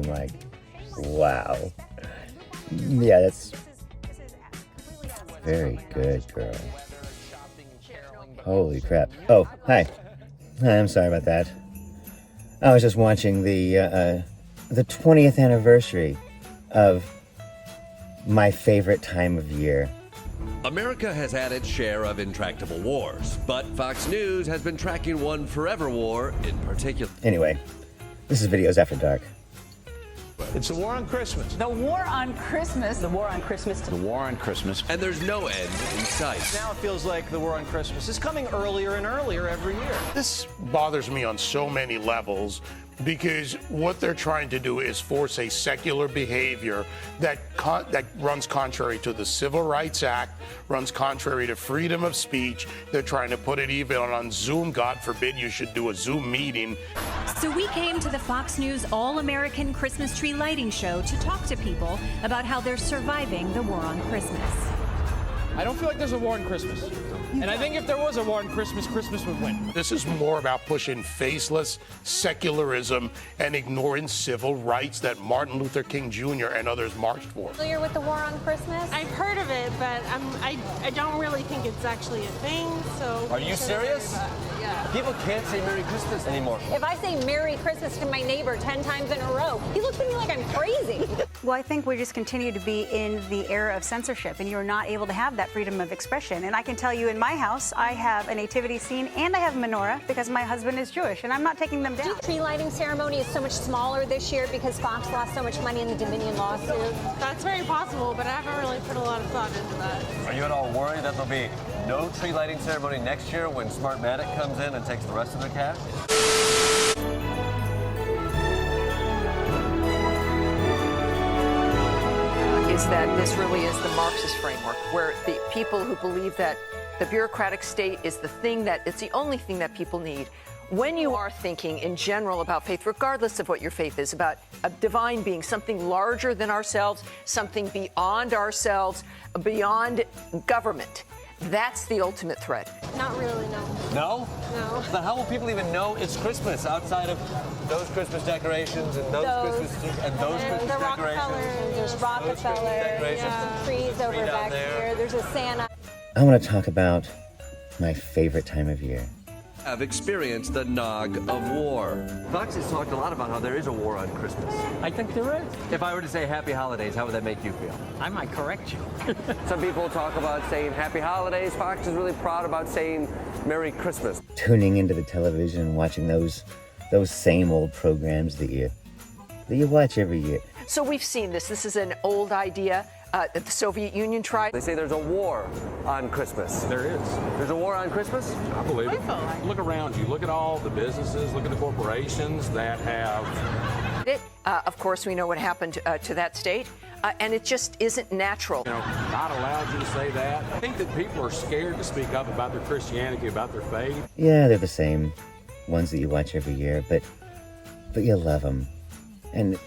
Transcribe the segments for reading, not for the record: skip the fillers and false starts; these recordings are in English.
like, wow. Yeah, that's very good, girl. Holy crap. Oh, hi. Hi, I'm sorry about that. I was just watching the 20th anniversary of my favorite time of year. America has had its share of intractable wars, but Fox News has been tracking one forever war in particular. Anyway, this is Videos After Dark. It's the war on Christmas. The war on Christmas. The war on Christmas. The war on Christmas. And there's no end in sight. Now it feels like the war on Christmas is coming earlier and earlier every year. This bothers me on so many levels because what they're trying to do is force a secular behavior that runs contrary to the Civil Rights Act, runs contrary to freedom of speech. They're trying to put it even on Zoom. God forbid you should do a Zoom meeting. So we came to the Fox News All-American Christmas Tree Lighting Show to talk to people about how they're surviving the war on Christmas. I don't feel like there's a war on Christmas. And I think if there was a war on Christmas, Christmas would win. This is more about pushing faceless secularism and ignoring civil rights that Martin Luther King Jr. and others marched for. Familiar with the war on Christmas? I've heard of it, but I don't really think it's actually a thing. So are you serious? Yeah. People can't say Merry Christmas anymore. If I say Merry Christmas to my neighbor 10 times in a row, he looks at me like I'm crazy. Well, I think we just continue to be in the era of censorship, and you're not able to have that freedom of expression. And I can tell you in my house, I have a nativity scene and I have a menorah because my husband is Jewish, and I'm not taking them down. The tree lighting ceremony is so much smaller this year because Fox lost so much money in the Dominion lawsuit. That's very possible, but I haven't really put a lot of thought into that. Are you at all worried that there'll be no tree lighting ceremony next year when Smartmatic comes in and takes the rest of the cash? Is that this really is the Marxist framework, where the people who believe that the bureaucratic state is the thing that, it's the only thing that people need. When you are thinking in general about faith, regardless of what your faith is, about a divine being, something larger than ourselves, something beyond ourselves, beyond government, that's the ultimate threat. Not really, no. No? No. Then how will people even know it's Christmas outside of those Christmas decorations and those Christmas decorations? There's Rockefeller, there's some trees over back here, there's a Santa. I want to talk about my favorite time of year. Have experienced the NOG of war. Fox has talked a lot about how there is a war on Christmas. I think there is. If I were to say Happy Holidays, how would that make you feel? I might correct you. Some people talk about saying Happy Holidays. Fox is really proud about saying Merry Christmas. Tuning into the television and watching those same old programs that you watch every year. So we've seen this. This is an old idea that the Soviet Union tried. They say there's a war on Christmas. There is. There's a war on Christmas? I believe it. Look around you. Look at all the businesses. Look at the corporations that have... Of course, we know what happened to that state. And it just isn't natural. You know, God allowed you to say that. I think that people are scared to speak up about their Christianity, about their faith. Yeah, they're the same ones that you watch every year, but you love them. And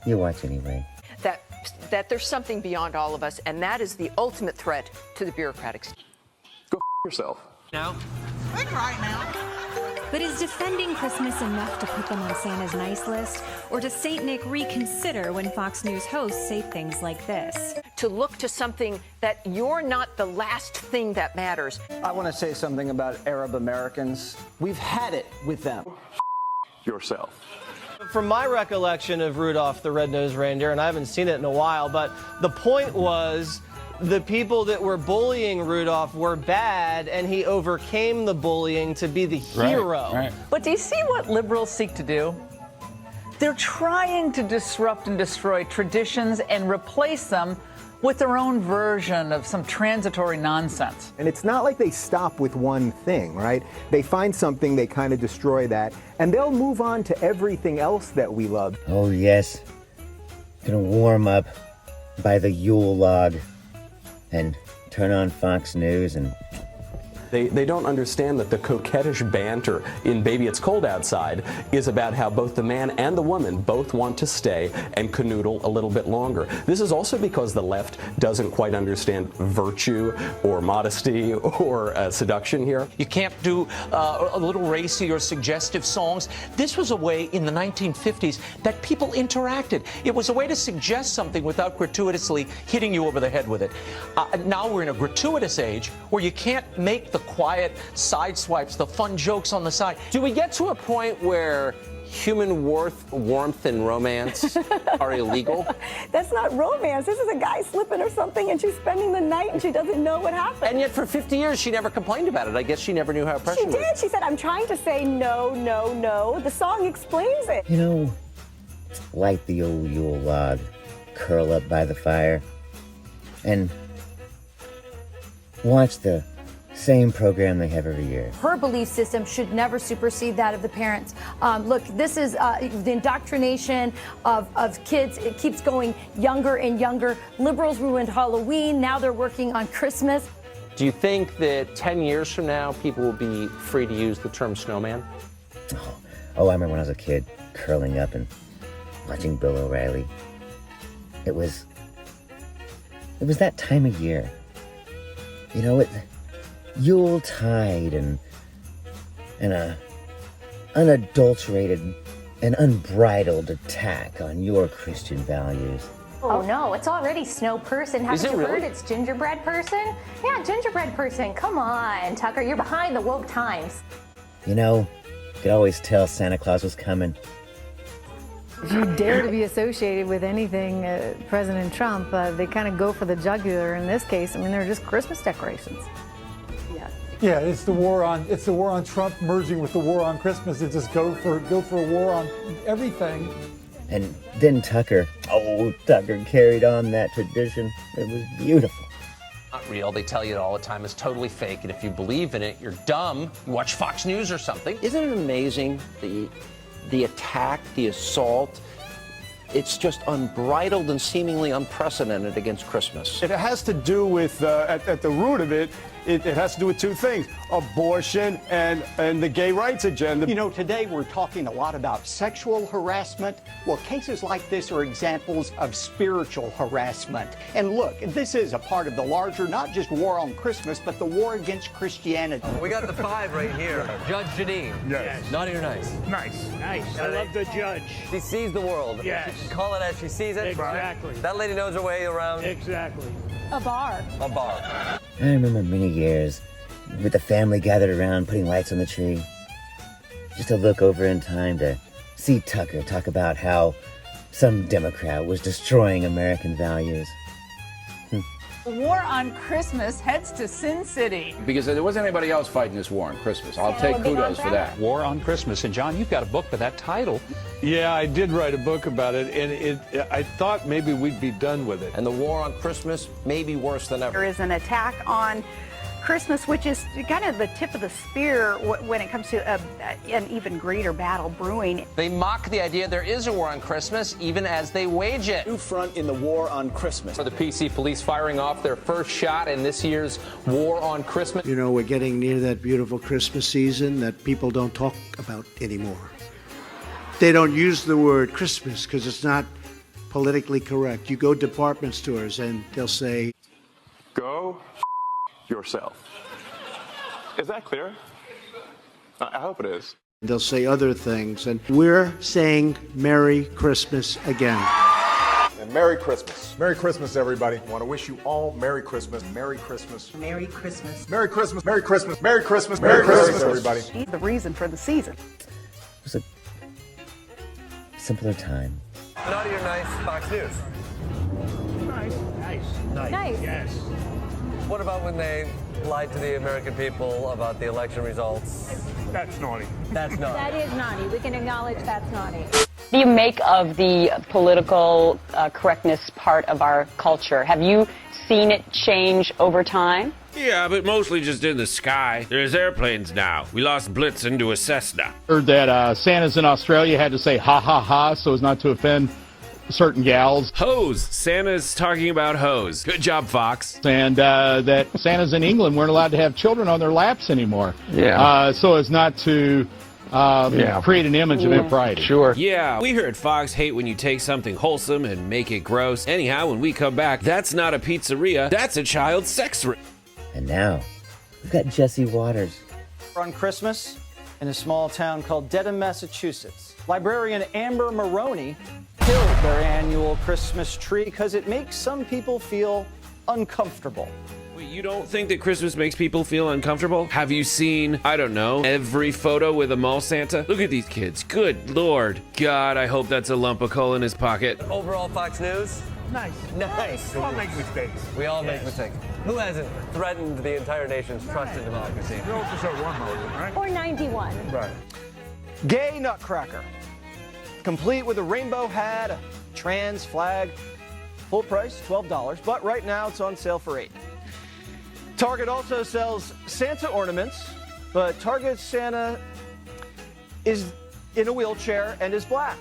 you watch anyway. That there's something beyond all of us, and that is the ultimate threat to the bureaucratic state. Go yourself. No. Like right now. But is defending Christmas enough to put them on Santa's nice list? Or does St. Nick reconsider when Fox News hosts say things like this? To look to something that you're not the last thing that matters. I want to say something about Arab Americans. We've had it with them. Yourself. From my recollection of Rudolph the Red-Nosed Reindeer, and I haven't seen it in a while, but the point was the people that were bullying Rudolph were bad, and he overcame the bullying to be the hero. Right. But do you see what liberals seek to do? They're trying to disrupt and destroy traditions and replace them with their own version of some transitory nonsense. And it's not like they stop with one thing, right? They find something, they kind of destroy that, and they'll move on to everything else that we love. Oh yes, gonna warm up by the Yule log and turn on Fox News and They don't understand that the coquettish banter in Baby It's Cold Outside is about how both the man and the woman both want to stay and canoodle a little bit longer. This is also because the left doesn't quite understand virtue or modesty or seduction here. You can't do a little racy or suggestive songs. This was a way in the 1950s that people interacted. It was a way to suggest something without gratuitously hitting you over the head with it. Now we're in a gratuitous age where you can't make the quiet side swipes, the fun jokes on the side. Do we get to a point where human warmth and romance are illegal? That's not romance. This is a guy slipping or something, and she's spending the night, and she doesn't know what happened. And yet for 50 years, she never complained about it. I guess she never knew how oppression was. She did. She said, I'm trying to say no, no, no. The song explains it. You know, light the old Yule log, curl up by the fire, and watch the same program they have every year. Her belief system should never supersede that of the parents. Look, this is the indoctrination of kids. It keeps going younger and younger. Liberals ruined Halloween. Now they're working on Christmas. Do you think that 10 years from now, people will be free to use the term snowman? Oh, I remember when I was a kid, curling up and watching Bill O'Reilly. It was that time of year. You know, Yuletide and a unadulterated and unbridled attack on your Christian values. Oh no, it's already snow person. Haven't you heard it's gingerbread person? Yeah, gingerbread person. Come on, Tucker, you're behind the woke times. You know, you could always tell Santa Claus was coming. If you dare to be associated with anything President Trump, they kind of go for the jugular in this case. I mean, they're just Christmas decorations. Yeah, it's the war on Trump merging with the war on Christmas. It just go for a war on everything. And then Tucker carried on that tradition. It was beautiful. Not real. They tell you it all the time. It's totally fake. And if you believe in it, you're dumb. You watch Fox News or something. Isn't it amazing the attack, the assault? It's just unbridled and seemingly unprecedented against Christmas. It has to do with, at the root of it, it has to do with two things: abortion and the gay rights agenda. You know, today we're talking a lot about sexual harassment. Well, cases like this are examples of spiritual harassment. And look, this is a part of the larger, not just war on Christmas, but the war against Christianity. We got the 5 right here. Judge Janine. Yes. Naughty or nice? Nice. I love the judge. She sees the world. Yes. She can call it as she sees it. Exactly. That lady knows her way around. Exactly. A bar. A bar. I remember many years with the family gathered around putting lights on the tree. Just to look over in time to see Tucker talk about how some Democrat was destroying American values. The war on Christmas heads to Sin City. Because there wasn't anybody else fighting this war on Christmas. I'll take kudos for that. War on Christmas. And John, you've got a book with that title. Yeah, I did write a book about it, and I thought maybe we'd be done with it. And the war on Christmas may be worse than ever. There is an attack on Christmas, which is kind of the tip of the spear when it comes to an even greater battle brewing. They mock the idea there is a war on Christmas, even as they wage it. New front in the war on Christmas. The PC police firing off their first shot in this year's war on Christmas. You know, we're getting near that beautiful Christmas season that people don't talk about anymore. They don't use the word Christmas because it's not politically correct. You go to department stores and they'll say, "Go yourself." Is that clear? I hope it is. They'll say other things, and we're saying Merry Christmas again. And Merry Christmas. Merry Christmas, everybody. I want to wish you all Merry Christmas. Merry Christmas. Merry Christmas. Merry Christmas. Merry Christmas. Merry Christmas. Merry Christmas, everybody. He's the reason for the season. It was a simpler time. Naughty or nice, Fox News. Nice. Yes. What about when they lied to the American people about the election results? That's naughty. That's naughty. That is naughty. We can acknowledge that's naughty. What do you make of the political correctness part of our culture? Have you seen it change over time? Yeah, but mostly just in the sky. There's airplanes now. We lost Blitzen to a Cessna. Heard that Santas in Australia had to say ha ha ha so as not to offend certain gals. Hose. Santa's talking about hose. Good job, Fox. And that Santas in England weren't allowed to have children on their laps anymore. Yeah. So as not to create an image of impropriety. Sure. Yeah, we heard Fox hate when you take something wholesome and make it gross. Anyhow, when we come back, that's not a pizzeria, that's a child sex room. And now, we've got Jesse Waters. On Christmas in a small town called Dedham, Massachusetts, librarian Amber Maroney killed their annual Christmas tree because it makes some people feel uncomfortable. Wait, you don't think that Christmas makes people feel uncomfortable? Have you seen, I don't know, every photo with a mall Santa? Look at these kids. Good Lord. God, I hope that's a lump of coal in his pocket. Overall, Fox News? Nice. Nice. We all make mistakes. We all make mistakes. Who hasn't threatened the entire nation's trust in democracy? We all just have one motive, right? Or 91. Right. Gay Nutcracker, complete with a rainbow hat, a trans flag, full price, $12, but right now it's on sale for $8. Target also sells Santa ornaments, but Target's Santa is in a wheelchair and is black.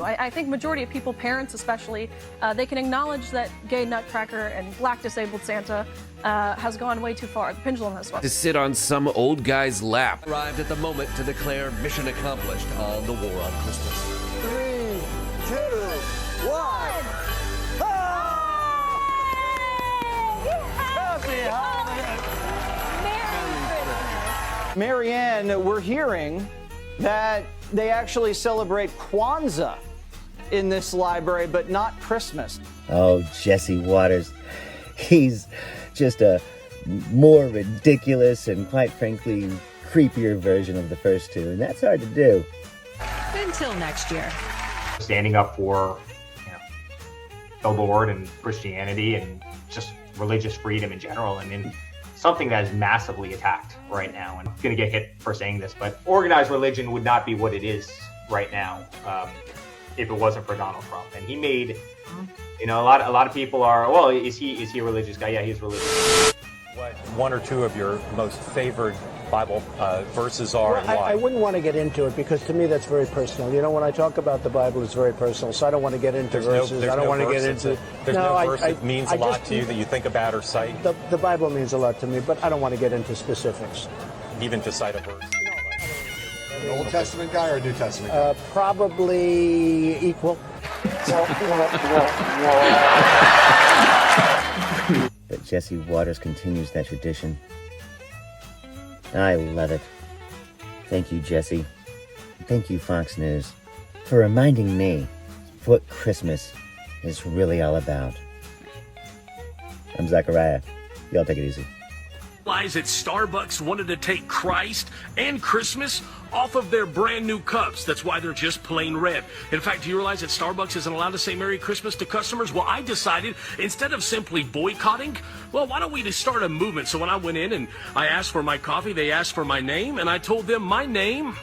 I think majority of people, parents especially, they can acknowledge that gay Nutcracker and black disabled Santa has gone way too far. The pendulum has swung. To sit on some old guy's lap. Arrived at the moment to declare mission accomplished on the war on Christmas. 3, 2, 1. Marianne, we're hearing that they actually celebrate Kwanzaa in this library, but not Christmas. Oh, Jesse Waters. He's just a more ridiculous and, quite frankly, creepier version of the first two, and that's hard to do. Until next year. Standing up for the Lord and Christianity and just religious freedom in general, and in something that is massively attacked right now. And I'm going to get hit for saying this, but organized religion would not be what it is right now if it wasn't for Donald Trump. And he made, a lot of people are, well, is he a religious guy? Yeah, he's religious. What one or two of your most favored Bible verses are, and why? I wouldn't want to get into it because to me that's very personal. When I talk about the Bible, it's very personal, so I don't want to get into verses. I don't want to get into. There's no verse that means a lot to you that you think about or cite. The Bible means a lot to me, but I don't want to get into specifics. Even to cite a verse. An Old Testament guy or a New Testament guy? Probably equal. But Jesse Waters continues that tradition. I love it. Thank you, Jesse. Thank you, Fox News, for reminding me of what Christmas is really all about. I'm Zachariah. Y'all take it easy. Realize that Starbucks wanted to take Christ and Christmas off of their brand new cups. That's why they're just plain red. In fact, do you realize that Starbucks isn't allowed to say Merry Christmas to customers? Well, I decided instead of simply boycotting, well, why don't we just start a movement? So when I went in and I asked for my coffee, they asked for my name, and I told them my name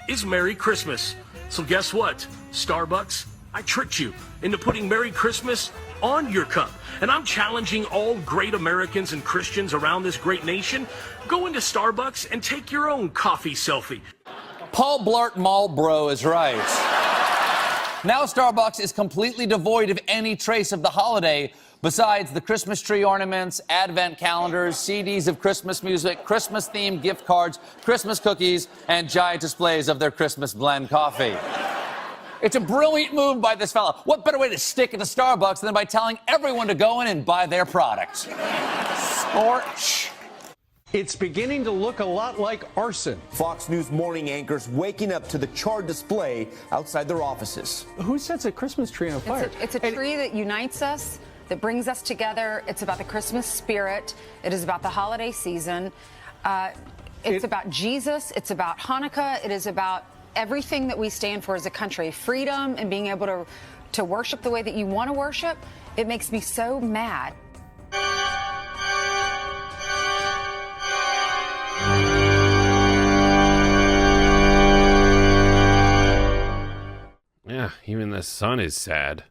is Merry Christmas. So guess what, Starbucks? I tricked you into putting Merry Christmas on your cup. And I'm challenging all great Americans and Christians around this great nation. Go into Starbucks and take your own coffee selfie. Paul Blart Marlboro is right. Now Starbucks is completely devoid of any trace of the holiday besides the Christmas tree ornaments, advent calendars, CDs of Christmas music, Christmas-themed gift cards, Christmas cookies, and giant displays of their Christmas blend coffee. It's a brilliant move by this fella. What better way to stick it to Starbucks than by telling everyone to go in and buy their product? Scorch. It's beginning to look a lot like arson. Fox News morning anchors waking up to the charred display outside their offices. Who sets a Christmas tree on fire? It's a tree that unites us, that brings us together. It's about the Christmas spirit. It is about the holiday season. It's about Jesus. It's about Hanukkah. It is about everything that we stand for as a country. Freedom and being able to worship the way that you want to worship. It makes me so mad. Yeah, even the sun is sad.